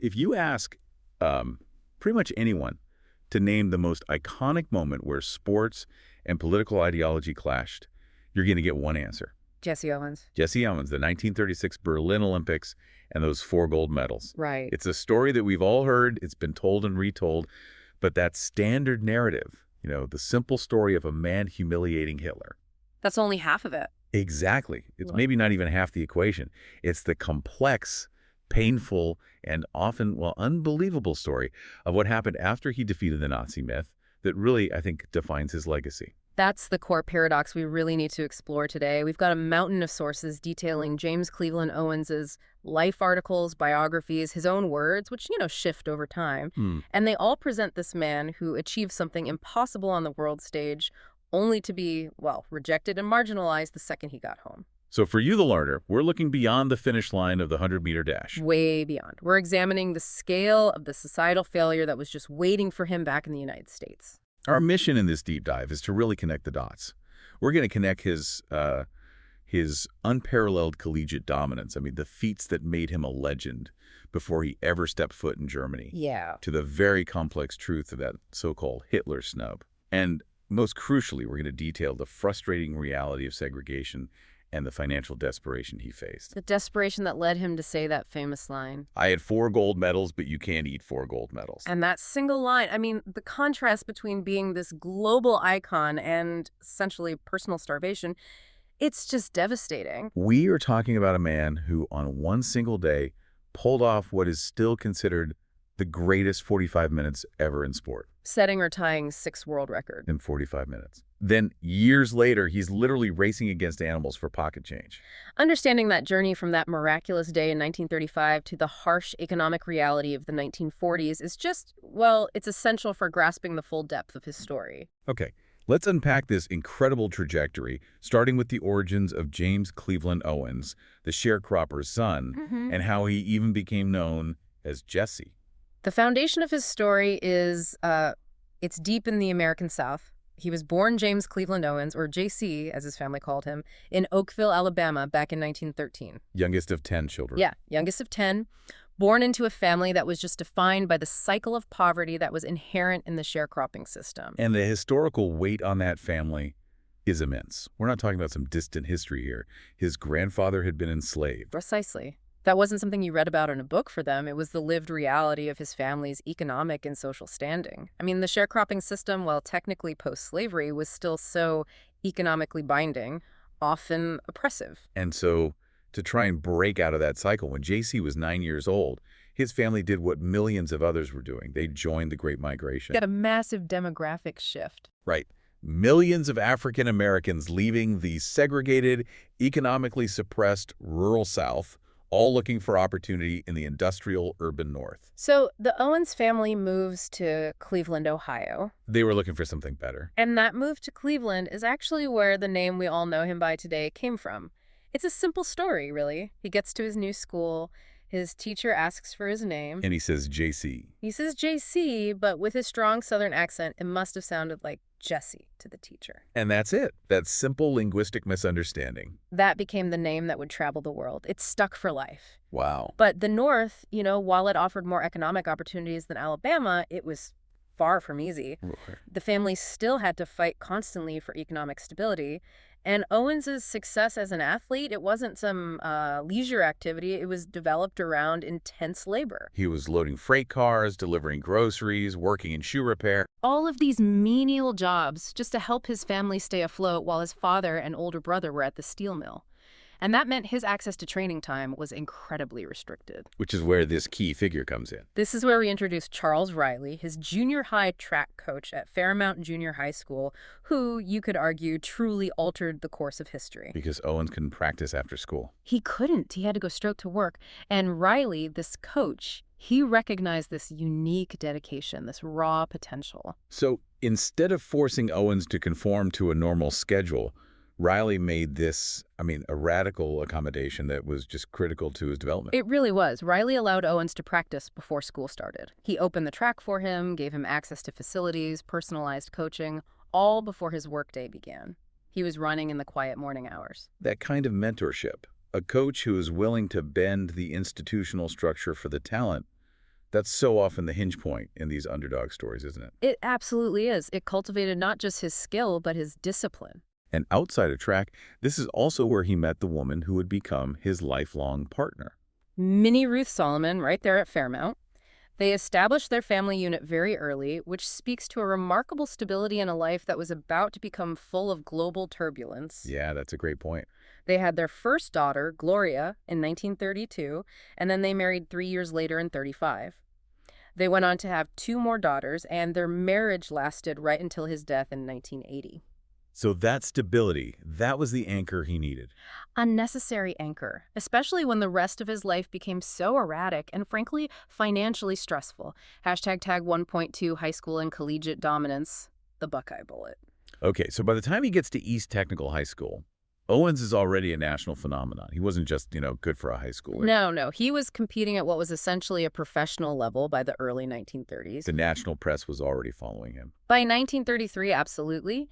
if you ask pretty much anyone to name the most iconic moment where sports and political ideology clashed, you're going to get one answer. Jesse Owens. Jesse Owens, the 1936 Berlin Olympics and those 4 gold medals. Right. It's a story that we've all heard. It's been told and retold. But that standard narrative, the simple story of a man humiliating Hitler. That's only half of it. Exactly. It's maybe not even half the equation. It's the complex, painful, and often, unbelievable story of what happened after he defeated the Nazi myth that really, I think, defines his legacy. That's the core paradox we really need to explore today. We've got a mountain of sources detailing James Cleveland Owens's life articles, biographies, his own words, which, shift over time. And they all present this man who achieved something impossible on the world stage, only to be, rejected and marginalized the second he got home. So for you, the learner, we're looking beyond the finish line of the 100-meter dash. Way beyond. We're examining the scale of the societal failure that was just waiting for him back in the United States. Our mission in this deep dive is to really connect the dots. We're going to connect his unparalleled collegiate dominance, the feats that made him a legend before he ever stepped foot in Germany, to the very complex truth of that so-called Hitler snub. And most crucially, we're going to detail the frustrating reality of segregation and the financial desperation he faced. The desperation that led him to say that famous line. I had 4 gold medals, but you can't eat 4 gold medals. And that single line, the contrast between being this global icon and essentially personal starvation, it's just devastating. We are talking about a man who on one single day pulled off what is still considered the greatest 45 minutes ever in sport. Setting or tying 6 world record. In 45 minutes. Then years later, he's literally racing against animals for pocket change. Understanding that journey from that miraculous day in 1935 to the harsh economic reality of the 1940s is just, it's essential for grasping the full depth of his story. Okay, let's unpack this incredible trajectory, starting with the origins of James Cleveland Owens, the sharecropper's son, and how he even became known as Jesse. The foundation of his story is, it's deep in the American South. He was born James Cleveland Owens, or JC, as his family called him, in Oakville, Alabama, back in 1913. Youngest of 10 children. Yeah, youngest of 10. Born into a family that was just defined by the cycle of poverty that was inherent in the sharecropping system. And the historical weight on that family is immense. We're not talking about some distant history here. His grandfather had been enslaved. Precisely. That wasn't something you read about in a book for them. It was the lived reality of his family's economic and social standing. The sharecropping system, while technically post-slavery, was still so economically binding, often oppressive. And so to try and break out of that cycle, when JC was 9 years old, his family did what millions of others were doing. They joined the Great Migration. Got a massive demographic shift. Right. Millions of African Americans leaving the segregated, economically suppressed rural South, all looking for opportunity in the industrial urban North. So the Owens family moves to Cleveland, Ohio. They were looking for something better. And that move to Cleveland is actually where the name we all know him by today came from. It's a simple story, really. He gets to his new school. His teacher asks for his name. And he says JC. He says JC, but with his strong Southern accent, it must have sounded like Jesse to the teacher. And that's it. That simple linguistic misunderstanding. That became the name that would travel the world. It stuck for life. Wow. But the North, while it offered more economic opportunities than Alabama, it was far from easy. Okay. The family still had to fight constantly for economic stability. And Owens's success as an athlete, it wasn't some leisure activity. It was developed around intense labor. He was loading freight cars, delivering groceries, working in shoe repair. All of these menial jobs just to help his family stay afloat while his father and older brother were at the steel mill. And that meant his access to training time was incredibly restricted. Which is where this key figure comes in. This is where we introduce Charles Riley, his junior high track coach at Fairmount Junior High School, who, you could argue, truly altered the course of history. Because Owens couldn't practice after school. He couldn't. He had to go straight to work. And Riley, this coach, he recognized this unique dedication, this raw potential. So instead of forcing Owens to conform to a normal schedule, Riley made this, a radical accommodation that was just critical to his development. It really was. Riley allowed Owens to practice before school started. He opened the track for him, gave him access to facilities, personalized coaching, all before his workday began. He was running in the quiet morning hours. That kind of mentorship, a coach who is willing to bend the institutional structure for the talent, That's so often the hinge point in these underdog stories, isn't it? It absolutely is. It cultivated not just his skill, but his discipline. And outside of track, this is also where he met the woman who would become his lifelong partner. Minnie Ruth Solomon, right there at Fairmount. They established their family unit very early, which speaks to a remarkable stability in a life that was about to become full of global turbulence. Yeah, that's a great point. They had their first daughter, Gloria, in 1932, and then they married 3 years later in 35. They went on to have 2 more daughters, and their marriage lasted right until his death in 1980. So that stability, that was the anchor he needed. A necessary anchor, especially when the rest of his life became so erratic and, frankly, financially stressful. Hashtag tag 1.2 high school and collegiate dominance, the Buckeye Bullet. Okay, so by the time he gets to East Technical High School, Owens is already a national phenomenon. He wasn't just, good for a high schooler. No. He was competing at what was essentially a professional level by the early 1930s. The national press was already following him. By 1933, absolutely.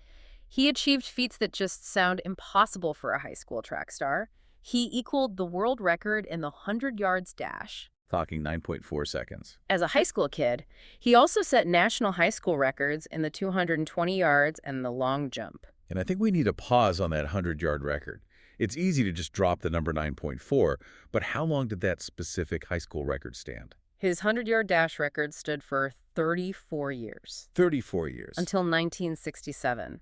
He achieved feats that just sound impossible for a high school track star. He equaled the world record in the 100 yards dash. Talking 9.4 seconds. As a high school kid, he also set national high school records in the 220 yards and the long jump. And I think we need to pause on that 100-yard record. It's easy to just drop the number 9.4, but how long did that specific high school record stand? His 100-yard dash record stood for 34 years. 34 years. Until 1967.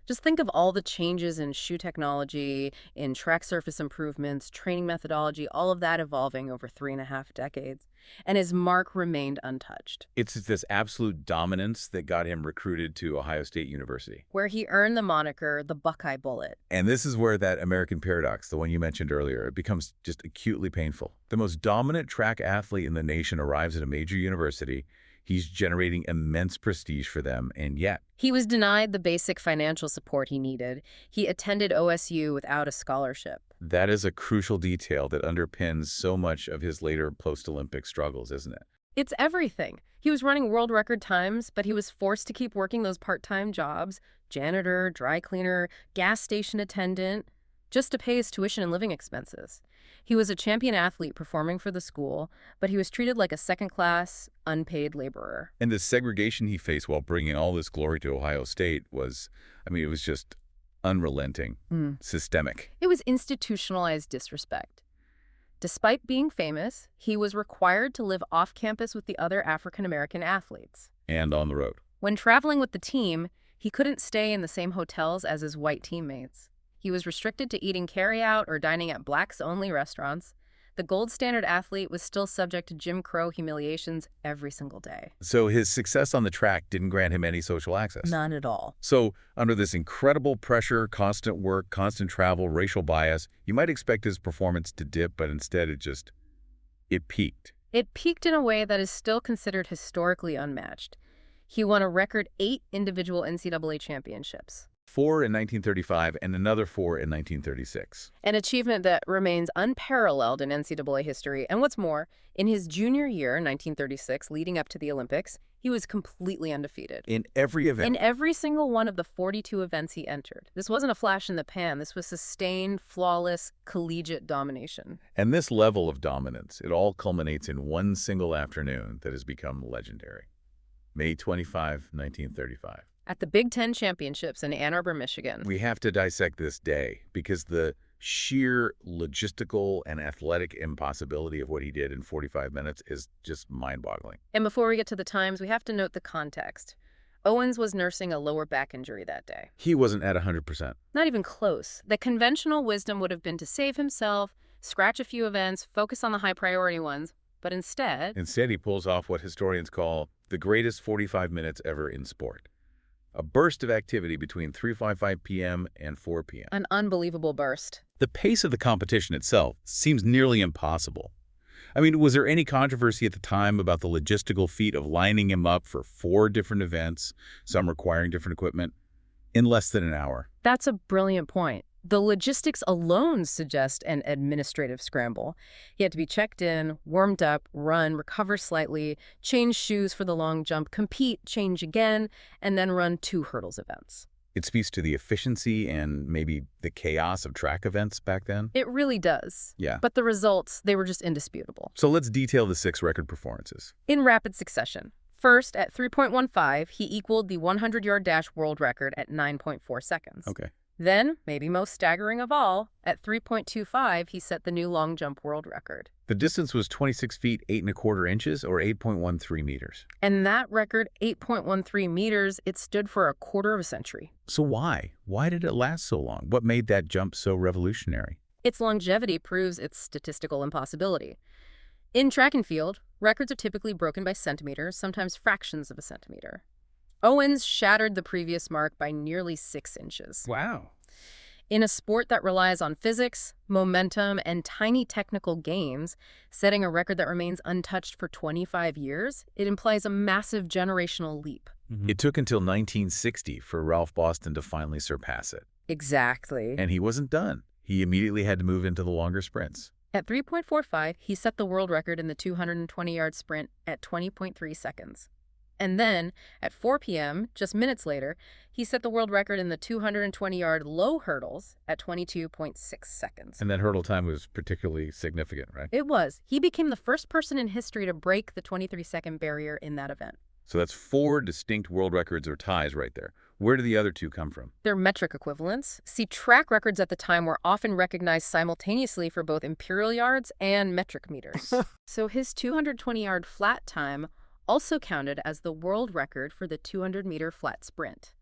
Just think of all the changes in shoe technology, in track surface improvements, training methodology, all of that evolving over 3.5 decades. And his mark remained untouched. It's this absolute dominance that got him recruited to Ohio State University, where he earned the moniker the Buckeye Bullet. And this is where that American paradox, the one you mentioned earlier, it becomes just acutely painful. The most dominant track athlete in the nation arrives at a major university. He's generating immense prestige for them, and yet he was denied the basic financial support he needed. He attended OSU without a scholarship. That is a crucial detail that underpins so much of his later post-Olympic struggles, isn't it? It's everything. He was running world record times, but he was forced to keep working those part-time jobs, janitor, dry cleaner, gas station attendant, just to pay his tuition and living expenses. He was a champion athlete performing for the school, but he was treated like a second-class, unpaid laborer. And the segregation he faced while bringing all this glory to Ohio State was, it was just unrelenting, systemic. It was institutionalized disrespect. Despite being famous, he was required to live off campus with the other African-American athletes. And on the road. When traveling with the team, he couldn't stay in the same hotels as his white teammates. He was restricted to eating carry-out or dining at blacks-only restaurants. The gold standard athlete was still subject to Jim Crow humiliations every single day. So his success on the track didn't grant him any social access? None at all. So under this incredible pressure, constant work, constant travel, racial bias, you might expect his performance to dip, but instead it peaked. It peaked in a way that is still considered historically unmatched. He won a record 8 individual NCAA championships. 4 in 1935 and another 4 in 1936. An achievement that remains unparalleled in NCAA history. And what's more, in his junior year, 1936, leading up to the Olympics, he was completely undefeated. In every event? In every single one of the 42 events he entered. This wasn't a flash in the pan. This was sustained, flawless, collegiate domination. And this level of dominance, it all culminates in one single afternoon that has become legendary. May 25, 1935. At the Big Ten Championships in Ann Arbor, Michigan. We have to dissect this day because the sheer logistical and athletic impossibility of what he did in 45 minutes is just mind-boggling. And before we get to the times, we have to note the context. Owens was nursing a lower back injury that day. He wasn't at 100%. Not even close. The conventional wisdom would have been to save himself, scratch a few events, focus on the high-priority ones, but instead... Instead, he pulls off what historians call the greatest 45 minutes ever in sport. A burst of activity between 3:55 p.m. and 4 p.m. An unbelievable burst. The pace of the competition itself seems nearly impossible. Was there any controversy at the time about the logistical feat of lining him up for 4 different events, some requiring different equipment, in less than an hour? That's a brilliant point. The logistics alone suggest an administrative scramble. He had to be checked in, warmed up, run, recover slightly, change shoes for the long jump, compete, change again, and then run 2 hurdles events. It speaks to the efficiency and maybe the chaos of track events back then. It really does. Yeah. But the results, they were just indisputable. So let's detail the 6 record performances. In rapid succession. First, at 3.15, he equaled the 100-yard dash world record at 9.4 seconds. Okay. Then, maybe most staggering of all, at 3.25, he set the new long jump world record. The distance was 26 feet, 8 1/4 inches, or 8.13 meters. And that record, 8.13 meters, it stood for a quarter of a century. So why? Why did it last so long? What made that jump so revolutionary? Its longevity proves its statistical impossibility. In track and field, records are typically broken by centimeters, sometimes fractions of a centimeter. Owens shattered the previous mark by nearly 6 inches. Wow. In a sport that relies on physics, momentum, and tiny technical gains, setting a record that remains untouched for 25 years, it implies a massive generational leap. It took until 1960 for Ralph Boston to finally surpass it. Exactly. And he wasn't done. He immediately had to move into the longer sprints. At 3.45, he set the world record in the 220-yard sprint at 20.3 seconds. And then, at 4 p.m., just minutes later, he set the world record in the 220-yard low hurdles at 22.6 seconds. And that hurdle time was particularly significant, right? It was. He became the first person in history to break the 23-second barrier in that event. So that's 4 distinct world records or ties right there. Where do the other 2 come from? They're metric equivalents. See, track records at the time were often recognized simultaneously for both imperial yards and metric meters. So his 220-yard flat time also counted as the world record for the 200-meter flat sprint.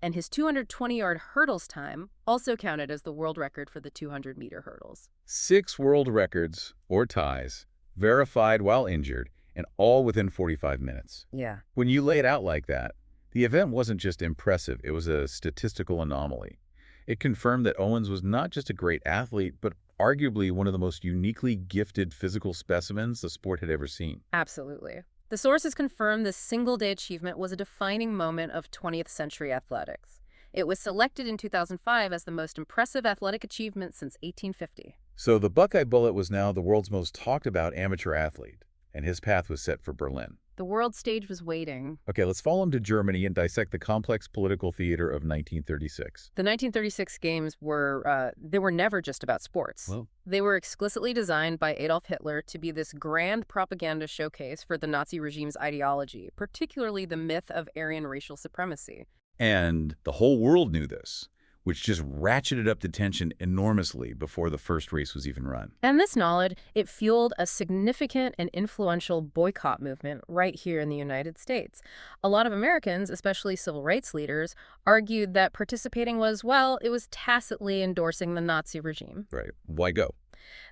And his 220-yard hurdles time also counted as the world record for the 200-meter hurdles. 6 world records, or ties, verified while injured, and all within 45 minutes. Yeah. When you lay it out like that, the event wasn't just impressive, it was a statistical anomaly. It confirmed that Owens was not just a great athlete, but arguably one of the most uniquely gifted physical specimens the sport had ever seen. Absolutely. The sources confirm this single-day achievement was a defining moment of 20th century athletics. It was selected in 2005 as the most impressive athletic achievement since 1850. So the Buckeye Bullet was now the world's most talked-about amateur athlete, and his path was set for Berlin. The world stage was waiting. Okay, let's follow him to Germany and dissect the complex political theater of 1936. The 1936 games were never just about sports. Well, they were explicitly designed by Adolf Hitler to be this grand propaganda showcase for the Nazi regime's ideology, particularly the myth of Aryan racial supremacy. and the whole world knew this, which just ratcheted up the tension enormously before the first race was even run. And this knowledge, it fueled a significant and influential boycott movement right here in the United States. A lot of Americans, especially civil rights leaders, argued that participating was, well, it was tacitly endorsing the Nazi regime. Right. Why go?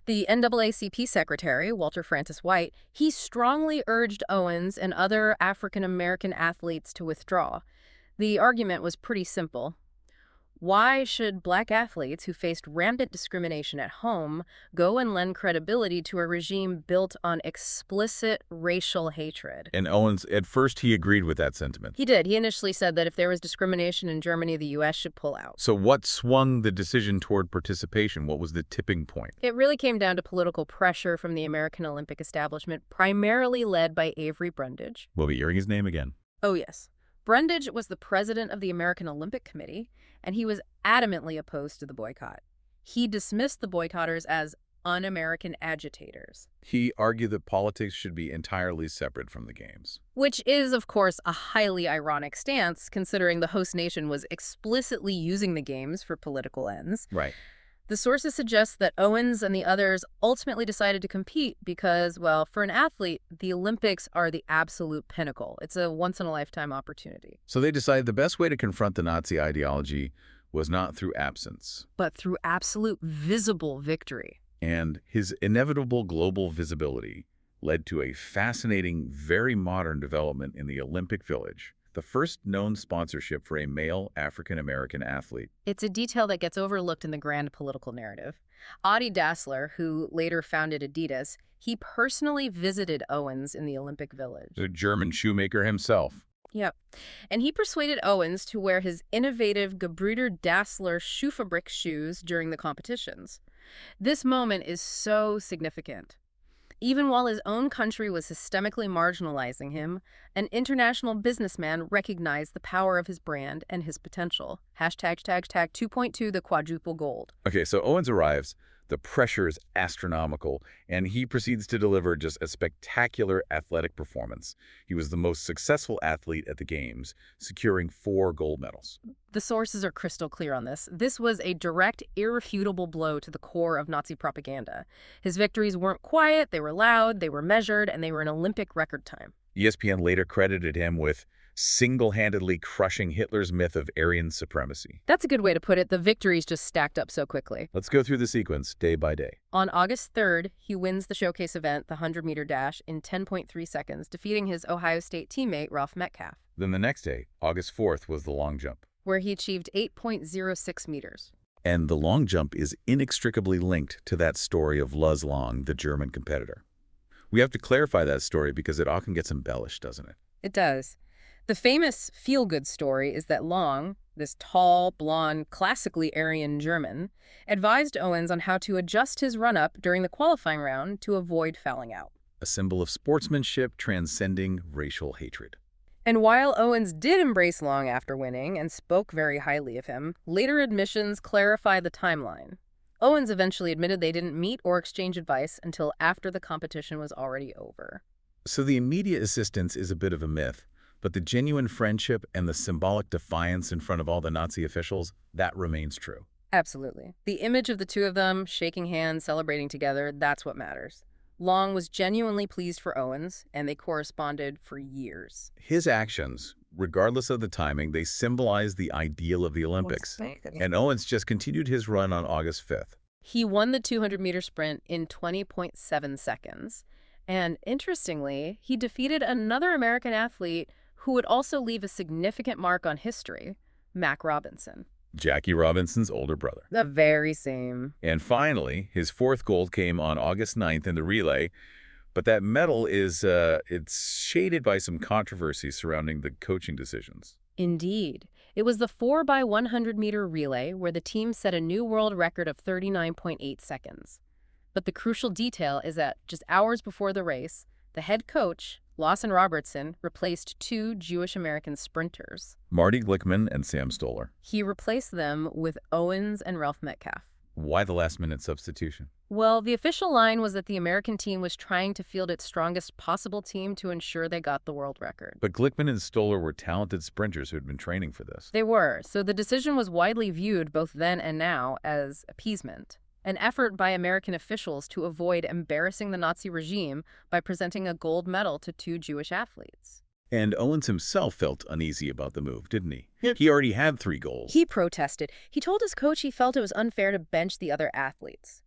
The NAACP secretary, Walter Francis White, he strongly urged Owens and other African-American athletes to withdraw. The argument was pretty simple. Why should black athletes who faced rampant discrimination at home go and lend credibility to a regime built on explicit racial hatred? And Owens, at first, he agreed with that sentiment. He did. He initially said that if there was discrimination in Germany, the U.S. should pull out. So what swung the decision toward participation? What was the tipping point? It really came down to political pressure from the American Olympic establishment, primarily led by Avery Brundage. We'll be hearing his name again. Oh, yes. Brundage was the president of the American Olympic Committee, and he was adamantly opposed to the boycott. He dismissed the boycotters as un-American agitators. He argued that politics should be entirely separate from the games. Which is, of course, a highly ironic stance, considering the host nation was explicitly using the games for political ends. Right. The sources suggest that Owens and the others ultimately decided to compete because, well, for an athlete, the Olympics are the absolute pinnacle. It's a once-in-a-lifetime opportunity. So they decided the best way to confront the Nazi ideology was not through absence, but through absolute visible victory. And his inevitable global visibility led to a fascinating, very modern development in the Olympic Village, the first known sponsorship for a male African-American athlete. It's a detail that gets overlooked in the grand political narrative. Adi Dassler, who later founded Adidas, he personally visited Owens in the Olympic Village. The German shoemaker himself. Yep. And he persuaded Owens to wear his innovative Gebrüder Dassler Schuhfabrik shoes during the competitions. This moment is so significant. Even while his own country was systemically marginalizing him, an international businessman recognized the power of his brand and his potential. Hashtag 2.2, the quadruple gold. Okay, so Owens arrives. The pressure is astronomical, and he proceeds to deliver just a spectacular athletic performance. He was the most successful athlete at the Games, securing 4 gold medals. The sources are crystal clear on this. This was a direct, irrefutable blow to the core of Nazi propaganda. His victories weren't quiet, they were loud, they were measured, and they were in Olympic record time. ESPN later credited him with single-handedly crushing Hitler's myth of Aryan supremacy. That's a good way to put it. The victories just stacked up so quickly. Let's go through the sequence day by day. On August 3rd, he wins the showcase event, the 100-meter dash, in 10.3 seconds, defeating his Ohio State teammate, Ralph Metcalfe. Then the next day, August 4th, was the long jump, where he achieved 8.06 meters. And the long jump is inextricably linked to that story of Luz Long, the German competitor. We have to clarify that story because it often gets embellished, doesn't it? It does. The famous feel-good story is that Long, this tall, blonde, classically Aryan German, advised Owens on how to adjust his run-up during the qualifying round to avoid fouling out. A symbol of sportsmanship transcending racial hatred. And while Owens did embrace Long after winning and spoke very highly of him, later admissions clarify the timeline. Owens eventually admitted they didn't meet or exchange advice until after the competition was already over. So the immediate assistance is a bit of a myth. But the genuine friendship and the symbolic defiance in front of all the Nazi officials, that remains true. Absolutely. The image of the two of them shaking hands, celebrating together, that's what matters. Long was genuinely pleased for Owens, and they corresponded for years. His actions, regardless of the timing, they symbolize the ideal of the Olympics. And Owens just continued his run on August 5th. He won the 200-meter sprint in 20.7 seconds. And interestingly, he defeated another American athlete who would also leave a significant mark on history, Mac Robinson. Jackie Robinson's older brother. The very same. And finally, his 4th gold came on August 9th in the relay. But that medal is, it's shaded by some controversy surrounding the coaching decisions. Indeed. It was the 4x100-meter relay where the team set a new world record of 39.8 seconds. But the crucial detail is that just hours before the race, the head coach, Lawson Robertson, replaced 2 Jewish-American sprinters, Marty Glickman and Sam Stoller. He replaced them with Owens and Ralph Metcalfe. Why the last-minute substitution? Well, the official line was that the American team was trying to field its strongest possible team to ensure they got the world record. But Glickman and Stoller were talented sprinters who had been training for this. They were, so the decision was widely viewed both then and now as appeasement. An effort by American officials to avoid embarrassing the Nazi regime by presenting a gold medal to 2 Jewish athletes. And Owens himself felt uneasy about the move, didn't he? He already had 3 golds. He protested. He told his coach he felt it was unfair to bench the other athletes.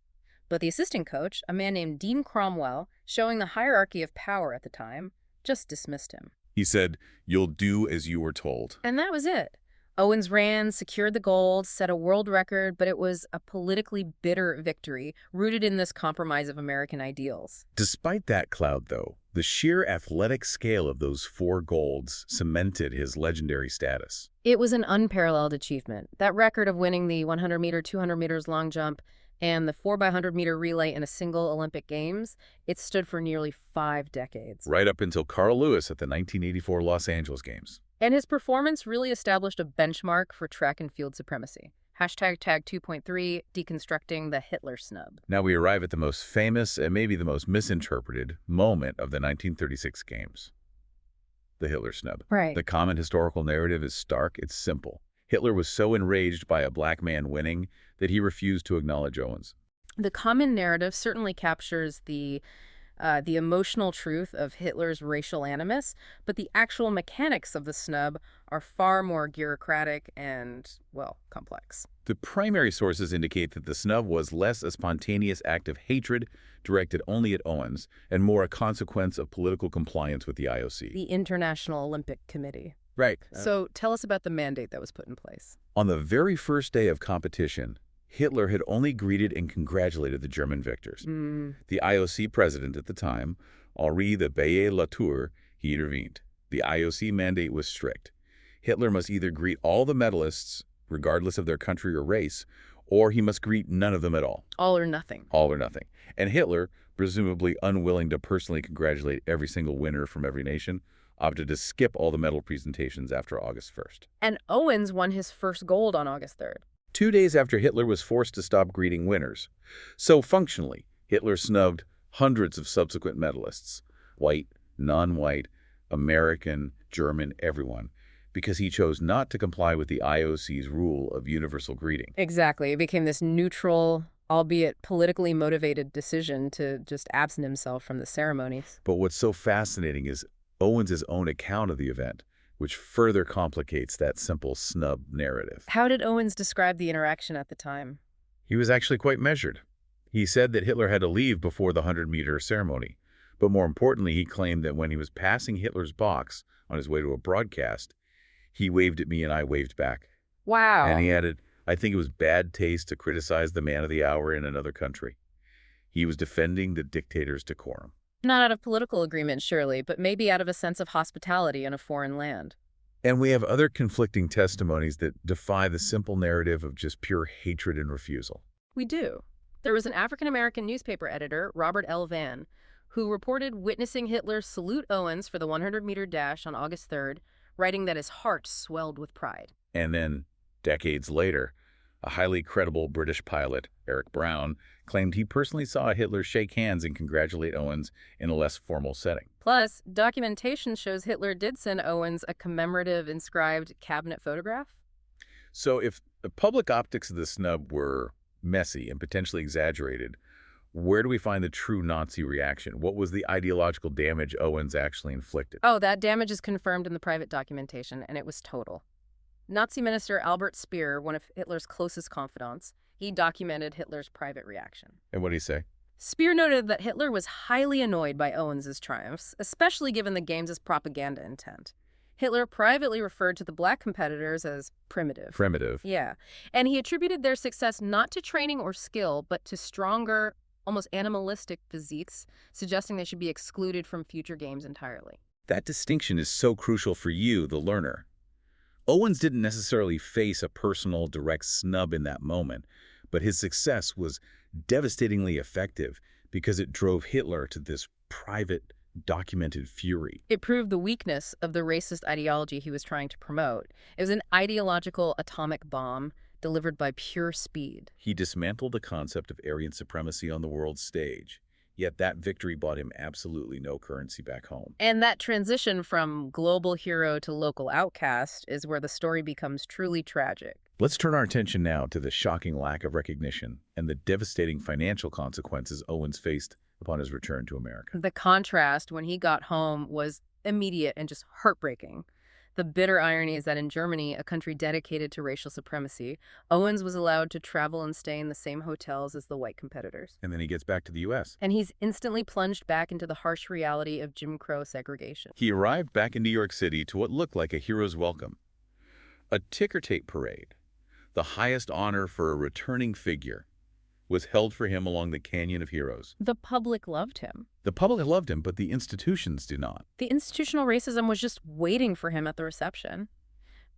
But the assistant coach, a man named Dean Cromwell, showing the hierarchy of power at the time, just dismissed him. He said, "You'll do as you were told." And that was it. Owens ran, secured the gold, set a world record, but it was a politically bitter victory rooted in this compromise of American ideals. Despite that cloud, though, the sheer athletic scale of those 4 golds cemented his legendary status. It was an unparalleled achievement. That record of winning the 100-meter, 200 meters long jump, and the 4x100-meter relay in a single Olympic Games, it stood for nearly 5 decades. Right up until Carl Lewis at the 1984 Los Angeles Games. And his performance really established a benchmark for track and field supremacy. Hashtag 2.3, deconstructing the Hitler snub. Now we arrive at the most famous and maybe the most misinterpreted moment of the 1936 Games. The Hitler snub. Right. The common historical narrative is stark, it's simple. Hitler was so enraged by a black man winning that he refused to acknowledge Owens. The common narrative certainly captures the emotional truth of Hitler's racial animus, but the actual mechanics of the snub are far more bureaucratic and, well, complex. The primary sources indicate that the snub was less a spontaneous act of hatred directed only at Owens and more a consequence of political compliance with the IOC. The International Olympic Committee. Right. So tell us about the mandate that was put in place. On the very first day of competition, Hitler had only greeted and congratulated the German victors. The IOC president at the time, Henri de Baillet-Latour, he intervened. The IOC mandate was strict. Hitler must either greet all the medalists, regardless of their country or race, or he must greet none of them at all. All or nothing. All or nothing. And Hitler, presumably unwilling to personally congratulate every single winner from every nation, opted to skip all the medal presentations after August 1st. And Owens won his first gold on August 3rd. 2 days after Hitler was forced to stop greeting winners. So functionally, Hitler snubbed hundreds of subsequent medalists, white, non-white, American, German, everyone, because he chose not to comply with the IOC's rule of universal greeting. Exactly. It became this neutral, albeit politically motivated decision to just absent himself from the ceremonies. But what's so fascinating is Owens' own account of the event, which further complicates that simple snub narrative. How did Owens describe the interaction at the time? He was actually quite measured. He said that Hitler had to leave before the 100-meter ceremony. But more importantly, he claimed that when he was passing Hitler's box on his way to a broadcast, he waved at me and I waved back. Wow. And he added, I think it was bad taste to criticize the man of the hour in another country. He was defending the dictator's decorum. Not out of political agreement, surely, but maybe out of a sense of hospitality in a foreign land. And we have other conflicting testimonies that defy the simple narrative of just pure hatred and refusal. We do. There was an African-American newspaper editor, Robert L. Vann, who reported witnessing Hitler salute Owens for the 100-meter dash on August 3rd, writing that his heart swelled with pride. And then, decades later, a highly credible British pilot, Eric Brown, claimed he personally saw Hitler shake hands and congratulate Owens in a less formal setting. Plus, documentation shows Hitler did send Owens a commemorative inscribed cabinet photograph. So if the public optics of the snub were messy and potentially exaggerated, where do we find the true Nazi reaction? What was the ideological damage Owens actually inflicted? Oh, that damage is confirmed in the private documentation, and it was total. Nazi minister Albert Speer, one of Hitler's closest confidants, he documented Hitler's private reaction. And what did he say? Speer noted that Hitler was highly annoyed by Owens' triumphs, especially given the games' propaganda intent. Hitler privately referred to the black competitors as primitive. Primitive. Yeah. And he attributed their success not to training or skill, but to stronger, almost animalistic physiques, suggesting they should be excluded from future games entirely. That distinction is so crucial for you, the learner. Owens didn't necessarily face a personal, direct snub in that moment, but his success was devastatingly effective because it drove Hitler to this private, documented fury. It proved the weakness of the racist ideology he was trying to promote. It was an ideological atomic bomb delivered by pure speed. He dismantled the concept of Aryan supremacy on the world stage. Yet that victory bought him absolutely no currency back home. And that transition from global hero to local outcast is where the story becomes truly tragic. Let's turn our attention now to the shocking lack of recognition and the devastating financial consequences Owens faced upon his return to America. The contrast when he got home was immediate and just heartbreaking. The bitter irony is that in Germany, a country dedicated to racial supremacy, Owens was allowed to travel and stay in the same hotels as the white competitors. And then he gets back to the U.S. And he's instantly plunged back into the harsh reality of Jim Crow segregation. He arrived back in New York City to what looked like a hero's welcome. A ticker tape parade, the highest honor for a returning figure, was held for him along the Canyon of Heroes. The public loved him. The public loved him, but the institutions do not. The institutional racism was just waiting for him at the reception.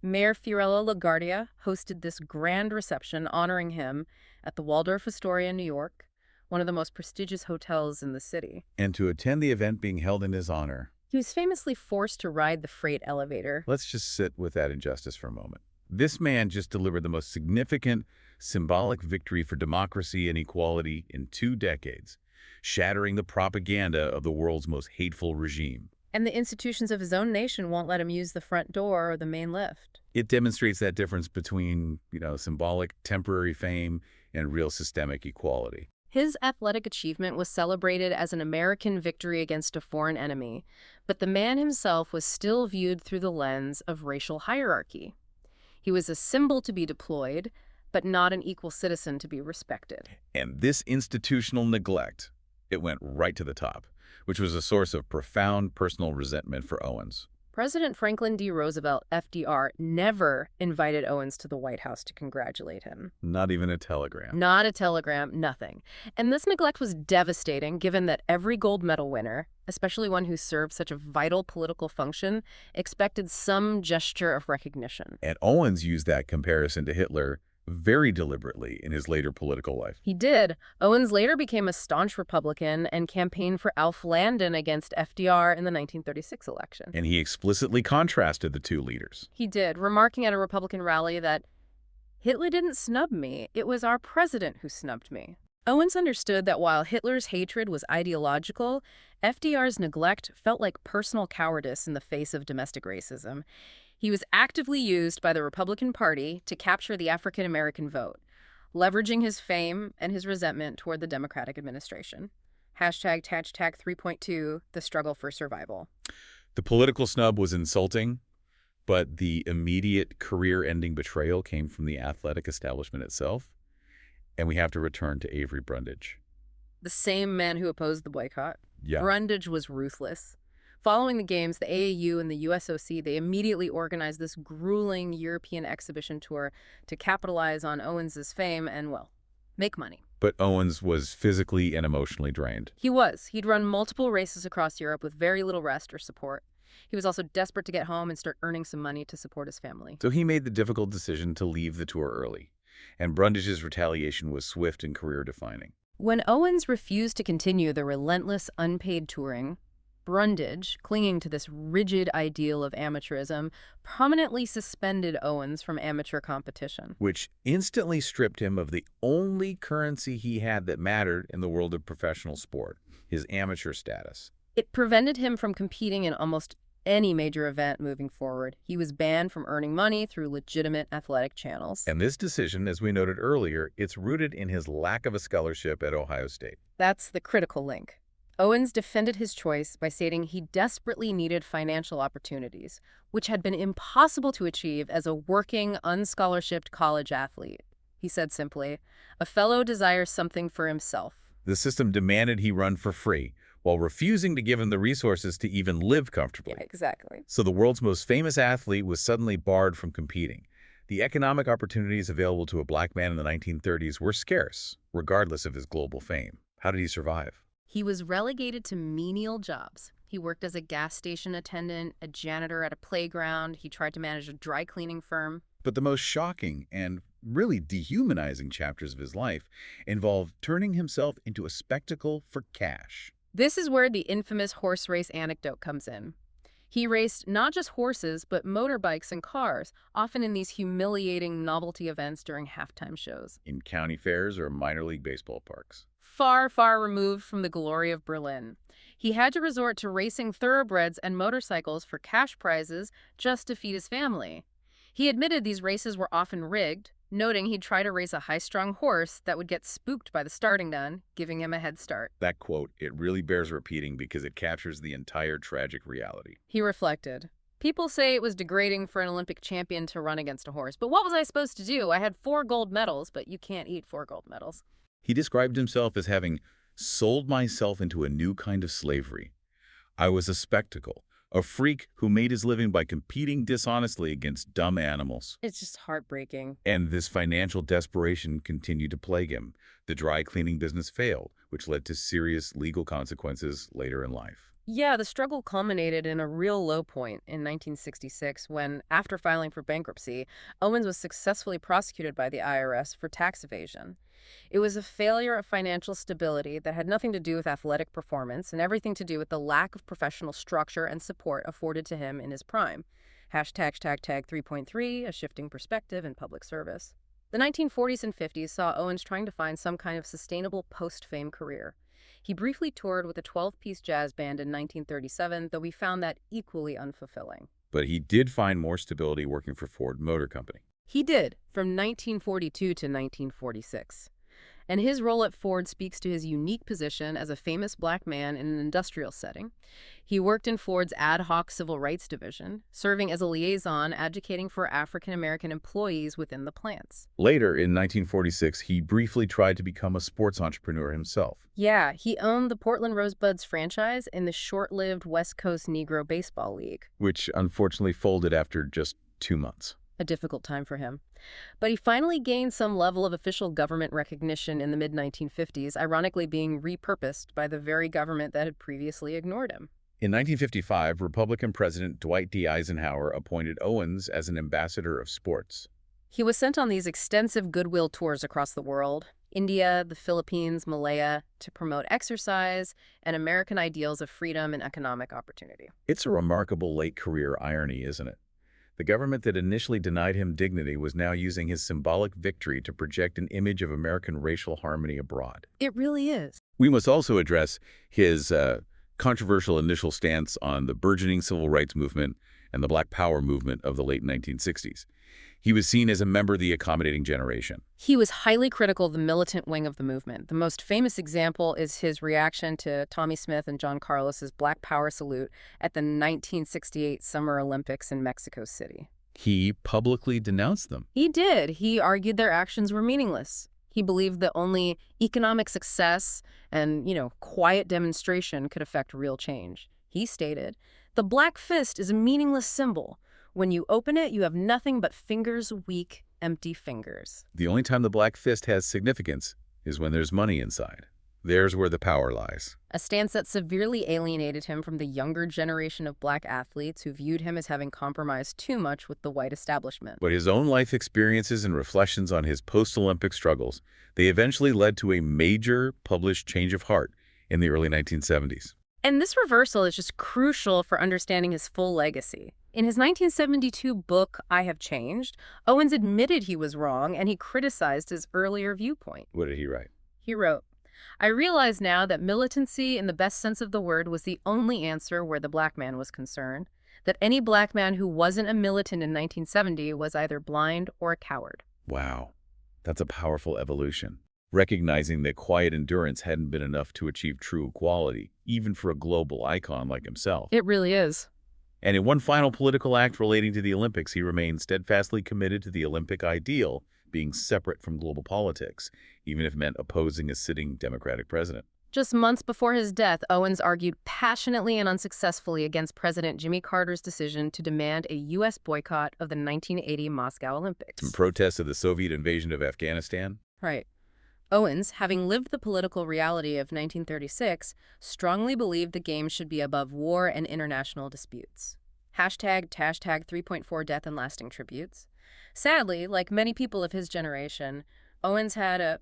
Mayor Fiorello LaGuardia hosted this grand reception honoring him at the Waldorf Astoria in New York, one of the most prestigious hotels in the city. And to attend the event being held in his honor, he was famously forced to ride the freight elevator. Let's just sit with that injustice for a moment. This man just delivered the most significant symbolic victory for democracy and equality in 2 decades, shattering the propaganda of the world's most hateful regime. And the institutions of his own nation won't let him use the front door or the main lift. It demonstrates that difference between, symbolic temporary fame and real systemic equality. His athletic achievement was celebrated as an American victory against a foreign enemy, but the man himself was still viewed through the lens of racial hierarchy. He was a symbol to be deployed, but not an equal citizen to be respected. And this institutional neglect, it went right to the top, which was a source of profound personal resentment for Owens. President Franklin D. Roosevelt, FDR, never invited Owens to the White House to congratulate him. Not even a telegram. Not a telegram, nothing. And this neglect was devastating, given that every gold medal winner, especially one who served such a vital political function, expected some gesture of recognition. And Owens used that comparison to Hitler very deliberately in his later political life. He did. Owens later became a staunch Republican and campaigned for Alf Landon against FDR in the 1936 election. And he explicitly contrasted the two leaders. He did, remarking at a Republican rally that Hitler didn't snub me, it was our president who snubbed me. Owens understood that while Hitler's hatred was ideological, FDR's neglect felt like personal cowardice in the face of domestic racism. He was actively used by the Republican Party to capture the African American vote, leveraging his fame and his resentment toward the Democratic administration. Hashtag 3.2, the struggle for survival. The political snub was insulting, but the immediate career-ending betrayal came from the athletic establishment itself. And we have to return to Avery Brundage. The same man who opposed the boycott? Yeah. Brundage was ruthless. Following the games, the AAU and the USOC, they immediately organized this grueling European exhibition tour to capitalize on Owens's fame and, well, make money. But Owens was physically and emotionally drained. He was. He'd run multiple races across Europe with very little rest or support. He was also desperate to get home and start earning some money to support his family. So he made the difficult decision to leave the tour early. And Brundage's retaliation was swift and career-defining. When Owens refused to continue the relentless, unpaid touring, Brundage, clinging to this rigid ideal of amateurism, permanently suspended Owens from amateur competition. Which instantly stripped him of the only currency he had that mattered in the world of professional sport, his amateur status. It prevented him from competing in almost any major event moving forward. He was banned from earning money through legitimate athletic channels. And this decision, as we noted earlier, it's rooted in his lack of a scholarship at Ohio State. That's the critical link. Owens defended his choice by stating he desperately needed financial opportunities, which had been impossible to achieve as a working, unscholarshiped college athlete. He said simply, "A fellow desires something for himself." The system demanded he run for free, while refusing to give him the resources to even live comfortably. Yeah, exactly. So the world's most famous athlete was suddenly barred from competing. The economic opportunities available to a black man in the 1930s were scarce, regardless of his global fame. How did he survive? He was relegated to menial jobs. He worked as a gas station attendant, a janitor at a playground. He tried to manage a dry cleaning firm. But the most shocking and really dehumanizing chapters of his life involved turning himself into a spectacle for cash. This is where the infamous horse race anecdote comes in. He raced not just horses, but motorbikes and cars, often in these humiliating novelty events during halftime shows. In county fairs or minor league baseball parks. Far, far removed from the glory of Berlin. He had to resort to racing thoroughbreds and motorcycles for cash prizes just to feed his family. He admitted these races were often rigged, noting he'd try to race a high-strung horse that would get spooked by the starting gun, giving him a head start. That quote, it really bears repeating because it captures the entire tragic reality. He reflected, "People say it was degrading for an Olympic champion to run against a horse, but what was I supposed to do? I had 4 gold medals, but you can't eat 4 gold medals." He described himself as having sold myself into a new kind of slavery. I was a spectacle, a freak who made his living by competing dishonestly against dumb animals. It's just heartbreaking. And this financial desperation continued to plague him. The dry cleaning business failed, which led to serious legal consequences later in life. Yeah, the struggle culminated in a real low point in 1966 when, after filing for bankruptcy, Owens was successfully prosecuted by the IRS for tax evasion. It was a failure of financial stability that had nothing to do with athletic performance and everything to do with the lack of professional structure and support afforded to him in his prime. Hashtag 3.3, a shifting perspective in public service. The 1940s and 50s saw Owens trying to find some kind of sustainable post-fame career. He briefly toured with a 12-piece jazz band in 1937, though he found that equally unfulfilling. But he did find more stability working for Ford Motor Company. He did, from 1942 to 1946. And his role at Ford speaks to his unique position as a famous black man in an industrial setting. He worked in Ford's ad hoc civil rights division, serving as a liaison advocating for African-American employees within the plants. Later, in 1946, he briefly tried to become a sports entrepreneur himself. Yeah, he owned the Portland Rosebuds franchise in the short-lived West Coast Negro Baseball League, which unfortunately folded after just 2 months. A difficult time for him. But he finally gained some level of official government recognition in the mid-1950s, ironically being repurposed by the very government that had previously ignored him. In 1955, Republican President Dwight D. Eisenhower appointed Owens as an ambassador of sports. He was sent on these extensive goodwill tours across the world, India, the Philippines, Malaya, to promote exercise and American ideals of freedom and economic opportunity. It's a remarkable late career irony, isn't it? The government that initially denied him dignity was now using his symbolic victory to project an image of American racial harmony abroad. It really is. We must also address his controversial initial stance on the burgeoning civil rights movement and the Black Power movement of the late 1960s. He was seen as a member of the accommodating generation. He was highly critical of the militant wing of the movement. The most famous example is his reaction to Tommie Smith and John Carlos's Black Power salute at the 1968 Summer Olympics in Mexico City. He publicly denounced them. He did. He argued their actions were meaningless. He believed that only economic success and, quiet demonstration could affect real change. He stated, "The black fist is a meaningless symbol. When you open it, you have nothing but fingers, weak, empty fingers." The only time the black fist has significance is when there's money inside. There's where the power lies. A stance that severely alienated him from the younger generation of black athletes who viewed him as having compromised too much with the white establishment. But his own life experiences and reflections on his post-Olympic struggles, they eventually led to a major published change of heart in the early 1970s. And this reversal is just crucial for understanding his full legacy. In his 1972 book, I Have Changed, Owens admitted he was wrong and he criticized his earlier viewpoint. What did he write? He wrote, "I realize now that militancy in the best sense of the word was the only answer where the black man was concerned, that any black man who wasn't a militant in 1970 was either blind or a coward." Wow, that's a powerful evolution. Recognizing that quiet endurance hadn't been enough to achieve true equality, even for a global icon like himself. It really is. And in one final political act relating to the Olympics, he remained steadfastly committed to the Olympic ideal, being separate from global politics, even if it meant opposing a sitting Democratic president. Just months before his death, Owens argued passionately and unsuccessfully against President Jimmy Carter's decision to demand a U.S. boycott of the 1980 Moscow Olympics. In protest of the Soviet invasion of Afghanistan? Right. Owens, having lived the political reality of 1936, strongly believed the Games should be above war and international disputes. Hashtag 3.4 death and lasting tributes. Sadly, like many people of his generation, Owens had an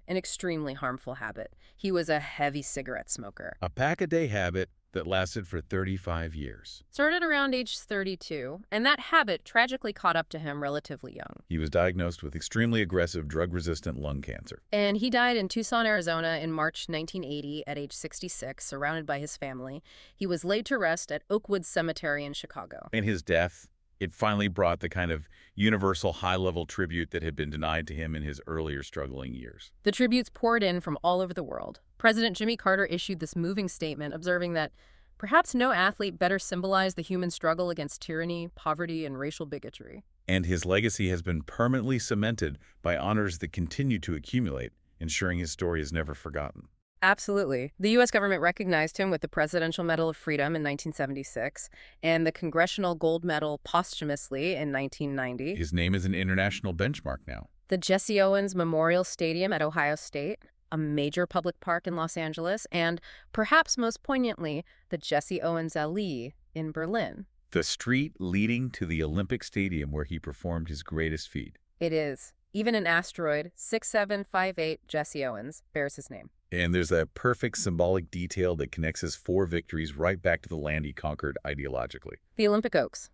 extremely harmful habit. He was a heavy cigarette smoker. A pack-a-day habit that lasted for 35 years. Started around age 32, and that habit tragically caught up to him relatively young. He was diagnosed with extremely aggressive drug-resistant lung cancer. And he died in Tucson, Arizona in March 1980 at age 66, surrounded by his family. He was laid to rest at Oakwood Cemetery in Chicago. In his death, it finally brought the kind of universal high-level tribute that had been denied to him in his earlier struggling years. The tributes poured in from all over the world. President Jimmy Carter issued this moving statement, observing that perhaps no athlete better symbolized the human struggle against tyranny, poverty, and racial bigotry. And his legacy has been permanently cemented by honors that continue to accumulate, ensuring his story is never forgotten. Absolutely. The U.S. government recognized him with the Presidential Medal of Freedom in 1976 and the Congressional Gold Medal posthumously in 1990. His name is an international benchmark now. The Jesse Owens Memorial Stadium at Ohio State, a major public park in Los Angeles, and, perhaps most poignantly, the Jesse Owens Allee in Berlin. The street leading to the Olympic Stadium where he performed his greatest feat. It is. Even an asteroid, 6758 Jesse Owens, bears his name. And there's a perfect symbolic detail that connects his 4 victories right back to the land he conquered ideologically. The Olympic oaks.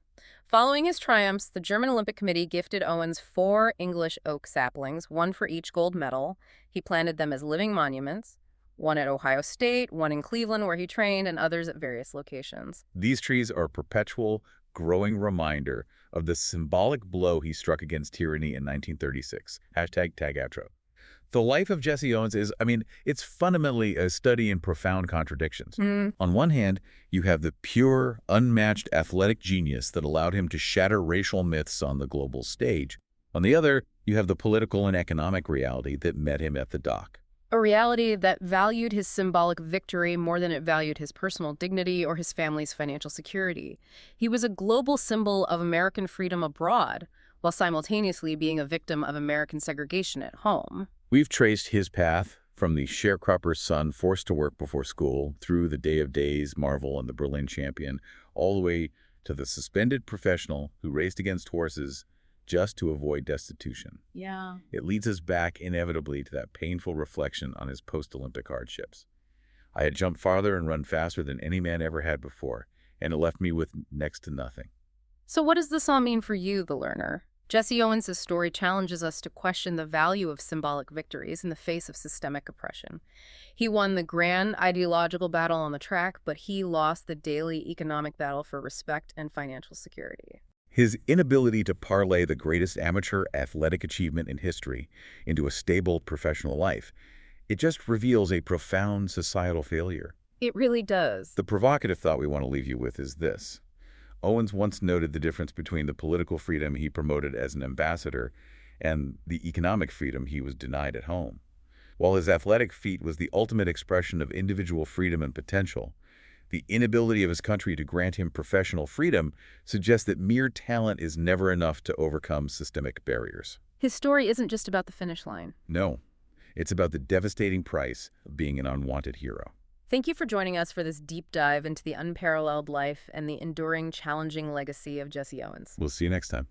Following his triumphs, the German Olympic Committee gifted Owens 4 English oak saplings, 1 for each gold medal. He planted them as living monuments, 1 at Ohio State, 1 in Cleveland where he trained, and others at various locations. These trees are a perpetual, growing reminder of the symbolic blow he struck against tyranny in 1936. Hashtag tag outro. The life of Jesse Owens is, it's fundamentally a study in profound contradictions. On one hand, you have the pure, unmatched athletic genius that allowed him to shatter racial myths on the global stage. On the other, you have the political and economic reality that met him at the dock. A reality that valued his symbolic victory more than it valued his personal dignity or his family's financial security. He was a global symbol of American freedom abroad, while simultaneously being a victim of American segregation at home. We've traced his path from the sharecropper's son forced to work before school, through the Day of Days, Marvel, and the Berlin champion, all the way to the suspended professional who raced against horses just to avoid destitution. Yeah. It leads us back inevitably to that painful reflection on his post-Olympic hardships. I had jumped farther and run faster than any man ever had before, and it left me with next to nothing. So what does this all mean for you, the learner? Jesse Owens' story challenges us to question the value of symbolic victories in the face of systemic oppression. He won the grand ideological battle on the track, but he lost the daily economic battle for respect and financial security. His inability to parlay the greatest amateur athletic achievement in history into a stable professional life, it just reveals a profound societal failure. It really does. The provocative thought we want to leave you with is this. Owens once noted the difference between the political freedom he promoted as an ambassador and the economic freedom he was denied at home. While his athletic feat was the ultimate expression of individual freedom and potential, the inability of his country to grant him professional freedom suggests that mere talent is never enough to overcome systemic barriers. His story isn't just about the finish line. No, it's about the devastating price of being an unwanted hero. Thank you for joining us for this deep dive into the unparalleled life and the enduring, challenging legacy of Jesse Owens. We'll see you next time.